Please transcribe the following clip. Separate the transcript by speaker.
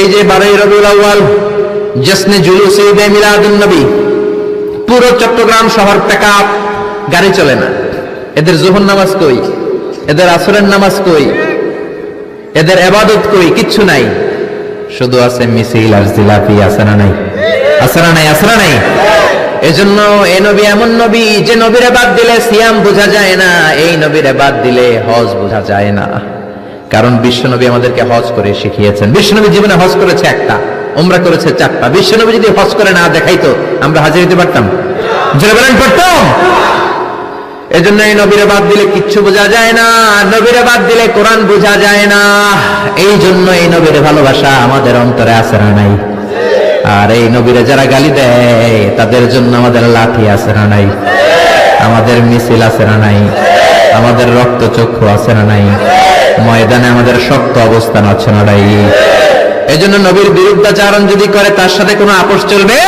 Speaker 1: এই যে 12ই রবিউল আউয়াল জশ্নে জুলুসে ঈদে মিলাদুন নবী, পুরো চট্টগ্রাম শহর প্যাকআপ, গাড়ি চলে না। এদের যোহর নামাজ কই, এদের আসরের নামাজ কই, এদের ইবাদত কই? কিচ্ছু নাই, শুধু আছে মিছিল আর জিলাপি। আছে না নাই? আছে না নাই? আছে না নাই? এজন্য এই নবী এমন নবী যে নবীরে বাদ দিলে সিয়াম বোঝা যায় না, এই নবীরে বাদ দিলে হজ বোঝা যায় না। কারণ বিশ্বনবী আমাদেরকে হজ করে শিখিয়েছেন। বিশ্বনবী জীবনে হজ করেছে একটা, উমরা করেছে 4টা। বিশ্বনবী যদি হজ করে না দেখাইতো, আমরা হাজির হতে পারতাম? জোরে বলেন, পারতাম? এজন্য এই নবীরে বাদ দিলে কিচ্ছু বোঝা যায় না, নবীরে বাদ দিলে কোরআন বোঝা যায় না। এই জন্য এই নবীর ভালোবাসা আমাদের অন্তরে আছে না নাই? আর এই নবীরে যারা গালি দেয় তাদের জন্য আমাদের লাঠি আছে না নাই? আমাদের মিছিল আছে না নাই? আমাদের রক্তচক্ষু আছে না নাই? ময়দানে আমাদের শক্ত অবস্থান আছে না নাই? এই জন্য নবীর বিরুদ্ধাচারণ যদি করে তার সাথে কোনো আপোষ চলবে?